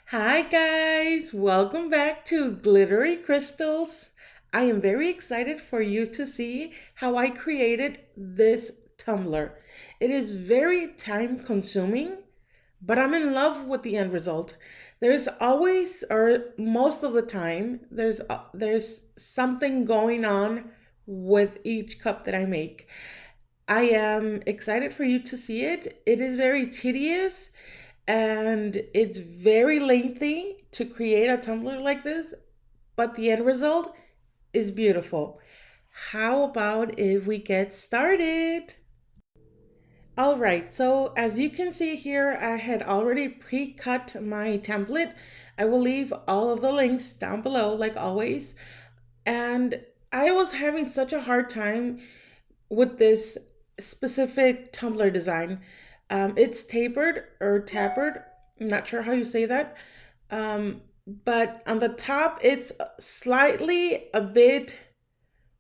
Hi guys, welcome back to Glittery Crystals. I am very excited for you to see how I created this tumbler. It is very time consuming, but I'm in love with the end result. There's always, or most of the time, there's something going on with each cup that I make. I am excited for you to see it. It is very tedious and it's very lengthy to create a tumbler like this, but the end result is beautiful. How about if we get started? All right, so as you can see here, I had already pre-cut my template. I will leave all of the links down below, like always. And I was having such a hard time with this specific tumbler design. It's tapered or tapered. I'm not sure how you say that. But on the top, it's slightly a bit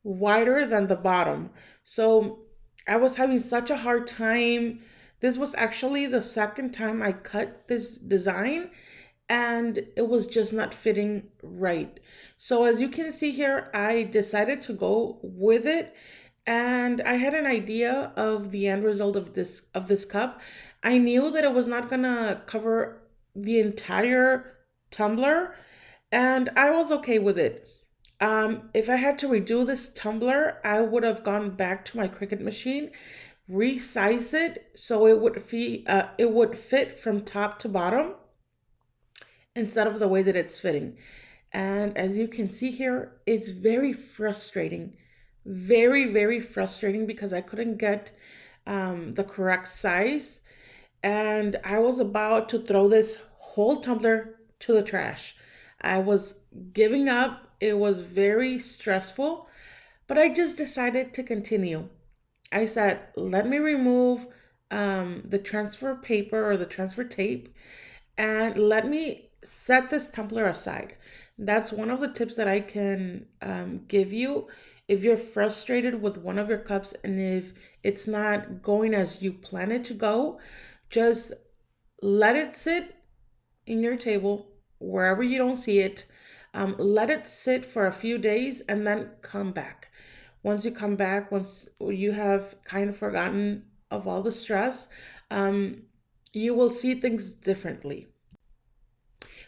wider than the bottom. So I was having such a hard time. This was actually the second time I cut this design and it was just not fitting right. So as you can see here, I decided to go with it and I had an idea of the end result of this cup. I knew that it was not gonna cover the entire tumbler, and I was okay with it. If I had to redo this tumbler, I would have gone back to my Cricut machine, resize it so it would fit from top to bottom instead of the way that it's fitting. And as you can see here, it's very frustrating. Very, very frustrating because I couldn't get the correct size. And I was about to throw this whole tumbler to the trash. I was giving up. It was very stressful, but I just decided to continue. I said, let me remove the transfer paper or the transfer tape and let me set this tumbler aside. That's one of the tips that I can give you if you're frustrated with one of your cups and if it's not going as you plan it to go. Just let it sit in your table wherever you don't see it. Let it sit for a few days and then come back. Once you come back, once you have kind of forgotten of all the stress, you will see things differently.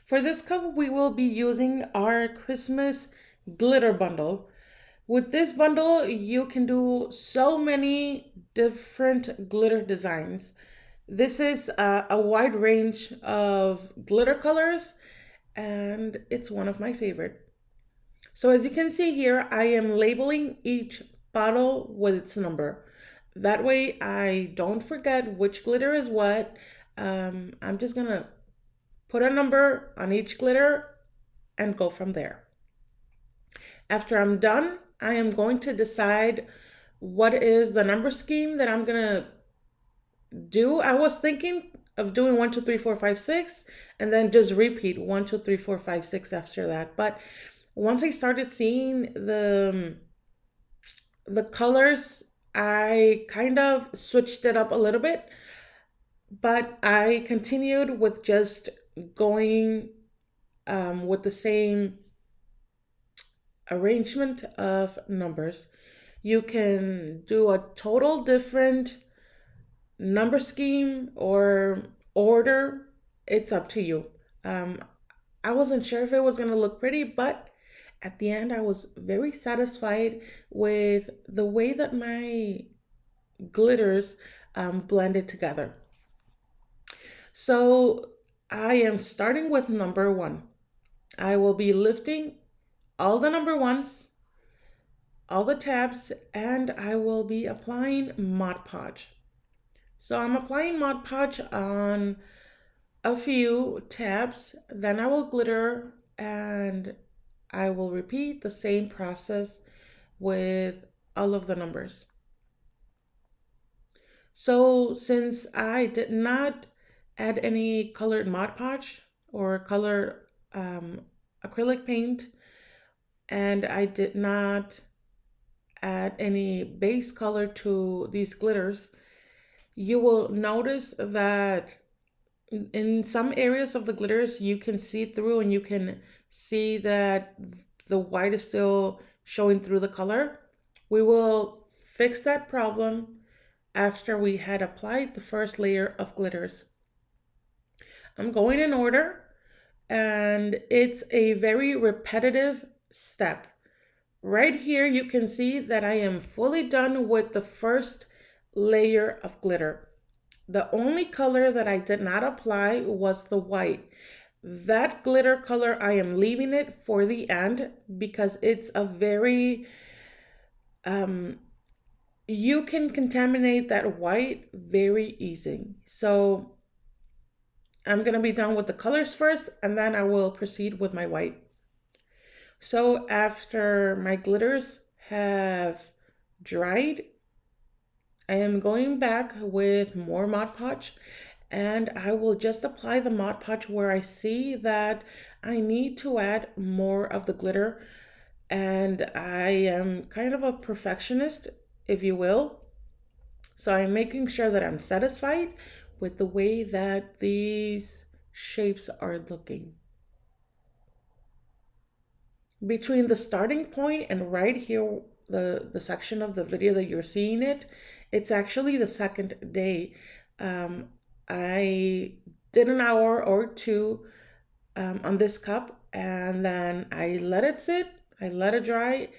For this cup, we will be using our Christmas glitter bundle. With this bundle, you can do so many different glitter designs. This is a wide range of glitter colors, and it's one of my favorite. So as you can see here, I am labeling each bottle with its number. That way I don't forget which glitter is what. I'm just gonna put a number on each glitter and go from there. After I'm done, I am going to decide what is the number scheme that I'm gonna do. I was thinking of doing 1, 2, 3, 4, 5, 6, and then just repeat 1, 2, 3, 4, 5, 6 after that. But once I started seeing the colors, I kind of switched it up a little bit, but I continued with just going with the same arrangement of numbers. You can do a total different number scheme or order. It's up to you. Um, I wasn't sure if it was going to look pretty, but at the end, I was very satisfied with the way that my glitters blended together. So I am starting with number 1. I will be lifting all the number 1s, all the tabs, and I will be applying Mod Podge. So I'm applying Mod Podge on a few tabs, then I will glitter and I will repeat the same process with all of the numbers. So since I did not add any colored Mod Podge or colored acrylic paint, and I did not add any base color to these glitters, you will notice that in some areas of the glitters, you can see through and you can see that the white is still showing through the color. We will fix that problem after we had applied the first layer of glitters. I'm going in order, and it's a very repetitive step. Right here, you can see that I am fully done with the first layer of glitter. The only color that I did not apply was the white. That glitter color, I am leaving it for the end because it's a very, you can contaminate that white very easy. So I'm gonna be done with the colors first, and then I will proceed with my white. So after my glitters have dried, I am going back with more Mod Podge, and I will just apply the Mod Podge where I see that I need to add more of the glitter. And I am kind of a perfectionist, if you will. So I'm making sure that I'm satisfied with the way that these shapes are looking. Between the starting point and right here, the section of the video that you're seeing it's actually the second day. I did an hour or two on this cup, and then I let it sit, I let it dry,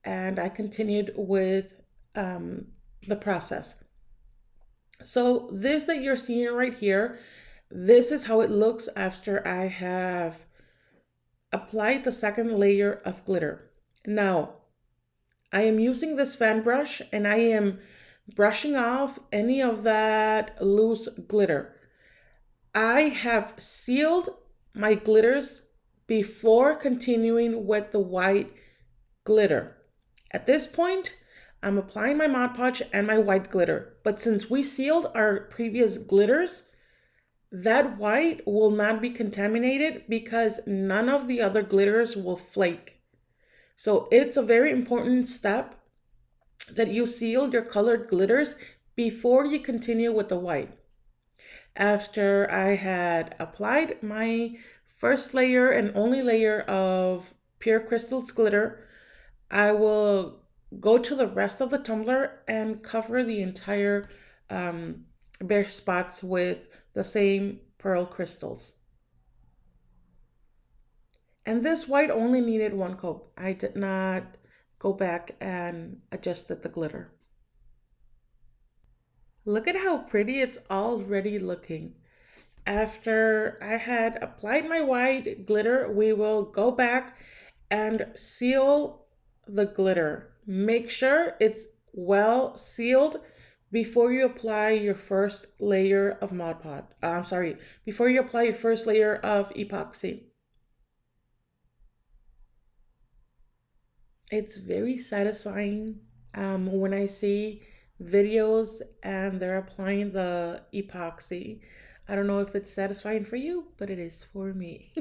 and I continued with the process. So this that you're seeing right here, this is how it looks after I have applied the second layer of glitter. Now, I am using this fan brush and I am brushing off any of that loose glitter. I have sealed my glitters before continuing with the white glitter. At this point, I'm applying my Mod Podge and my white glitter. But since we sealed our previous glitters, that white will not be contaminated because none of the other glitters will flake. So it's a very important step that you seal your colored glitters before you continue with the white. After I had applied my first layer and only layer of pure crystals glitter, I will go to the rest of the tumbler and cover the entire bare spots with the same pearl crystals. And this white only needed one coat. I did not go back and adjusted the glitter. Look at how pretty it's already looking. After I had applied my white glitter, we will go back and seal the glitter. Make sure it's well sealed before you apply your first layer of Mod Podge. Before you apply your first layer of epoxy. It's very satisfying when I see videos and they're applying the epoxy. I don't know if it's satisfying for you, but it is for me.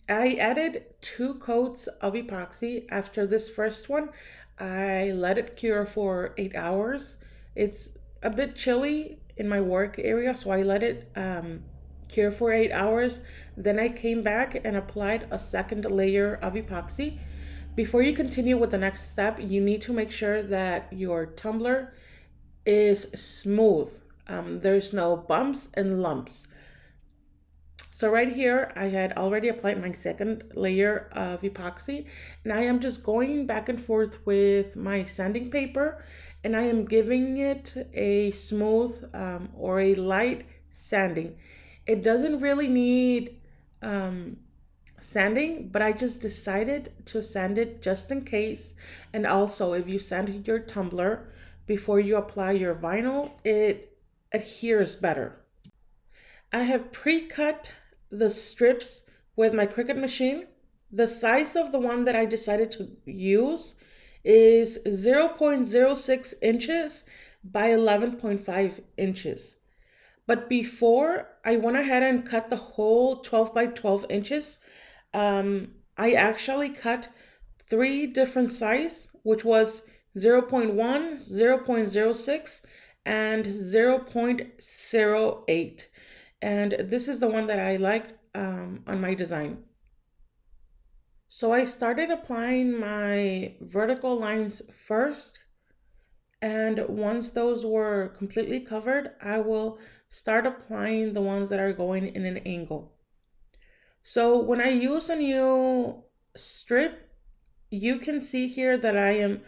I added 2 coats of epoxy. After this first one, I let it cure for 8 hours. It's a bit chilly in my work area, so I let it cure for 8 hours. Then I came back and applied a second layer of epoxy. Before you continue with the next step, you need to make sure that your tumbler is smooth. There's no bumps and lumps. So right here, I had already applied my second layer of epoxy, and I am just going back and forth with my sanding paper, and I am giving it a smooth or a light sanding. It doesn't really need sanding, but I just decided to sand it just in case. And also, if you sand your tumbler before you apply your vinyl, it adheres better. I have pre-cut the strips with my Cricut machine. The size of the one that I decided to use is 0.06 inches by 11.5 inches. But before I went ahead and cut the whole 12 by 12 inches, I actually cut 3 different sizes, which was 0.1, 0.06, and 0.08. And this is the one that I liked on my design. So I started applying my vertical lines first, and once those were completely covered, I will start applying the ones that are going in an angle. So when I use a new strip, you can see here that I am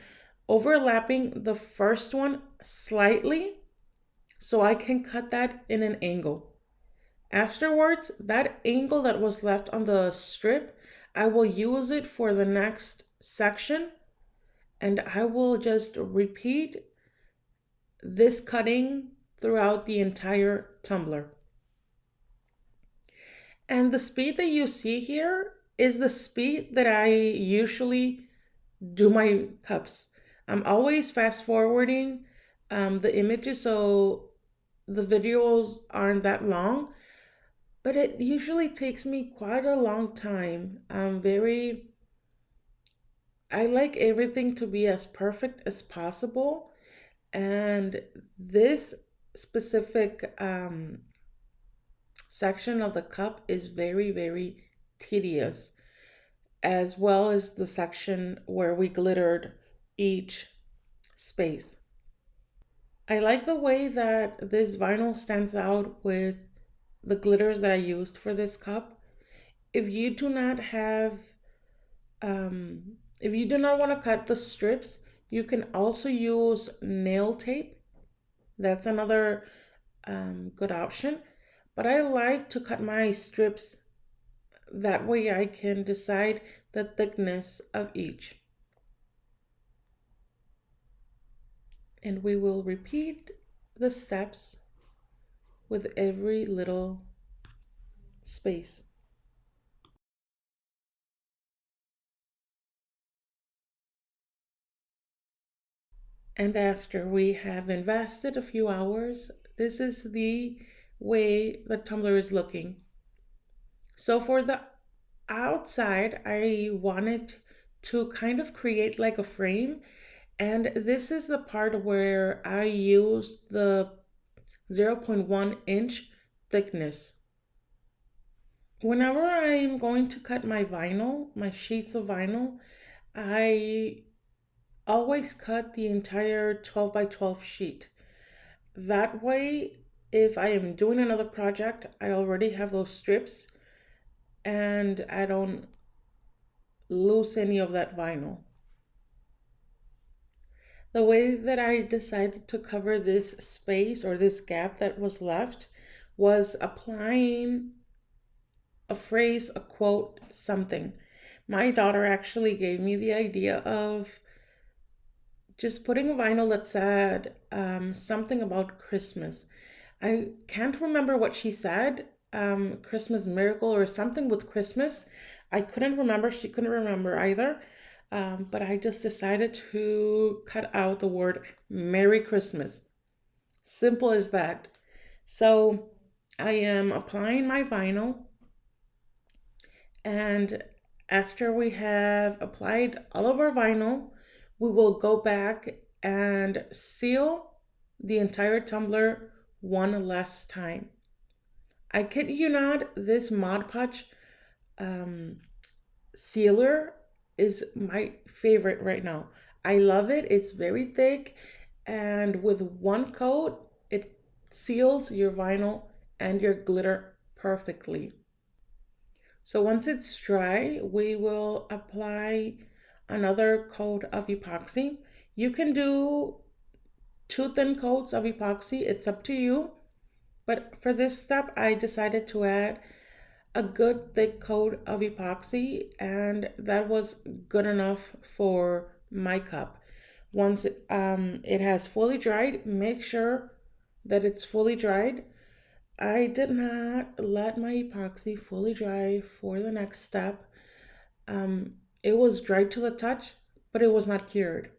overlapping the first one slightly so I can cut that in an angle. Afterwards, that angle that was left on the strip, I will use it for the next section, and I will just repeat this cutting throughout the entire tumbler. And the speed that you see here is the speed that I usually do my cups. I'm always fast forwarding the images so the videos aren't that long, but it usually takes me quite a long time. I like everything to be as perfect as possible, and this specific section of the cup is very, very tedious, as well as the section where we glittered each space. I like the way that this vinyl stands out with the glitters that I used for this cup. If you do not have, if you do not want to cut the strips, you can also use nail tape. That's another good option. But I like to cut my strips that way I can decide the thickness of each. And we will repeat the steps with every little space. And after we have invested a few hours, this is the way the tumbler is looking. So for the outside, I wanted to kind of create like a frame. And this is the part where I used the 0.1 inch thickness. Whenever I'm going to cut my vinyl, my sheets of vinyl, I always cut the entire 12 by 12 sheet. That way, if I am doing another project, I already have those strips and I don't lose any of that vinyl. The way that I decided to cover this space or this gap that was left was applying a phrase, a quote, something. My daughter actually gave me the idea of just putting a vinyl that said something about Christmas. I can't remember what she said, Christmas miracle or something with Christmas. I couldn't remember. She couldn't remember either. But I just decided to cut out the word Merry Christmas. Simple as that. So I am applying my vinyl, and after we have applied all of our vinyl, we will go back and seal the entire tumbler one last time. I kid you not, this Mod Podge sealer is my favorite right now. I love it. It's very thick, and with one coat, it seals your vinyl and your glitter perfectly. So once it's dry, we will apply another coat of epoxy. You can do 2 thin coats of epoxy, it's up to you. But for this step, I decided to add a good thick coat of epoxy, and that was good enough for my cup. Once it has fully dried, make sure that it's fully dried. I did not let my epoxy fully dry for the next step. It was dried to the touch, but it was not cured.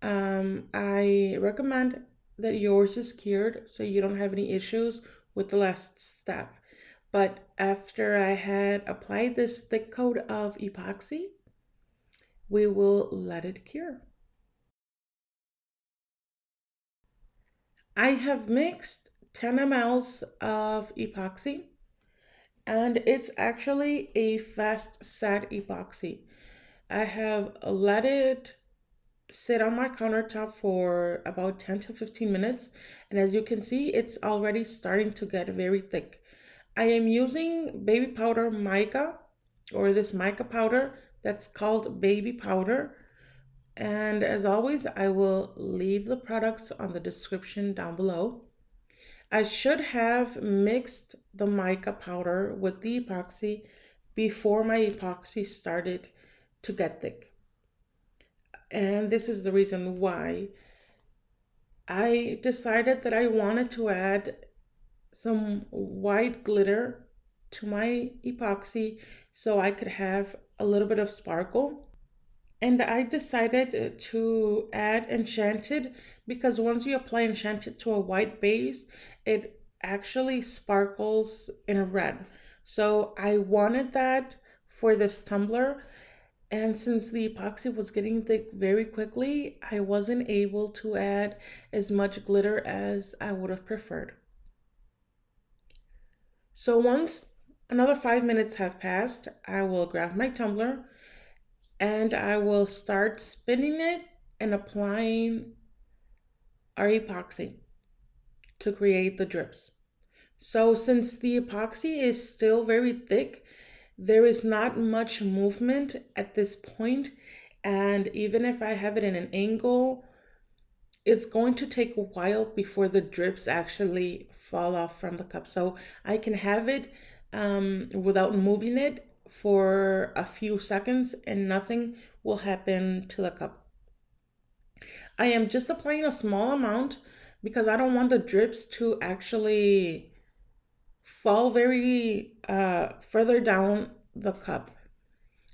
I recommend that yours is cured so you don't have any issues with the last step. But after I had applied this thick coat of epoxy, we will let it cure. I have mixed 10 mLs of epoxy, and it's actually a fast set epoxy. I have let it sit on my countertop for about 10 to 15 minutes, and as you can see, it's already starting to get very thick. I am using baby powder mica, or this mica powder that's called baby powder. And as always, I will leave the products on the description down below. I should have mixed the mica powder with the epoxy before my epoxy started to get thick. And this is the reason why I decided that I wanted to add some white glitter to my epoxy so I could have a little bit of sparkle. And I decided to add Enchanted because once you apply Enchanted to a white base, it actually sparkles in a red. So I wanted that for this tumbler. And since the epoxy was getting thick very quickly, I wasn't able to add as much glitter as I would have preferred. So once another 5 minutes have passed, I will grab my tumbler and I will start spinning it and applying our epoxy to create the drips. So since the epoxy is still very thick, there is not much movement at this point, and even if I have it in an angle, it's going to take a while before the drips actually fall off from the cup. So I can have it without moving it for a few seconds and nothing will happen to the cup. I am just applying a small amount because I don't want the drips to actually fall very further down the cup.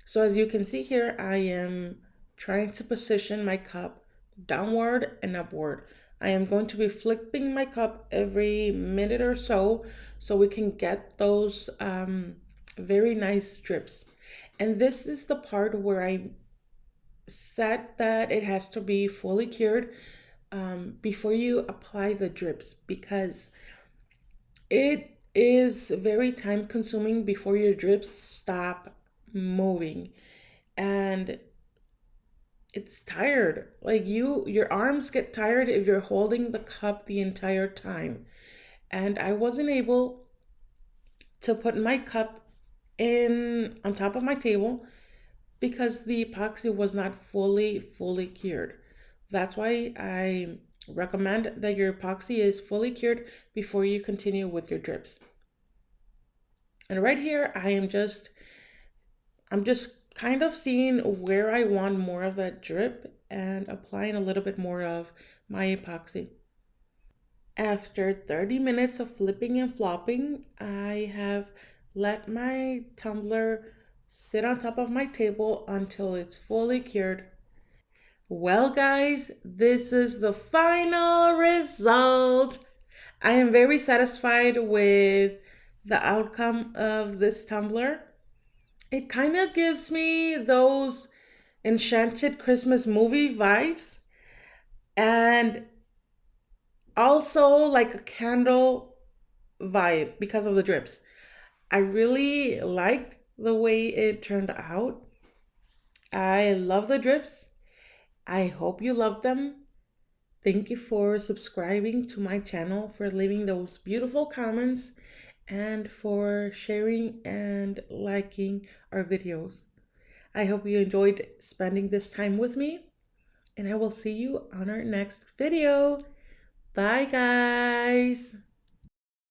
So as you can see here, I am trying to position my cup downward and upward. I am going to be flipping my cup every minute or so we can get those very nice strips. And this is the part where I said that it has to be fully cured before you apply the drips because it is very time consuming before your drips stop moving. And it's tired. Like your arms get tired if you're holding the cup the entire time. And I wasn't able to put my cup in on top of my table because the epoxy was not fully cured. That's why I recommend that your epoxy is fully cured before you continue with your drips. And right here, I'm just kind of seeing where I want more of that drip and applying a little bit more of my epoxy. After 30 minutes of flipping and flopping, I have let my tumbler sit on top of my table until it's fully cured. Well, guys, this is the final result. I am very satisfied with the outcome of this tumbler. It kind of gives me those Enchanted Christmas movie vibes and also like a candle vibe because of the drips. I really liked the way it turned out. I love the drips. I hope you love them. Thank you for subscribing to my channel, for leaving those beautiful comments, and for sharing and liking our videos. I hope you enjoyed spending this time with me, and I will see you on our next video. Bye, guys.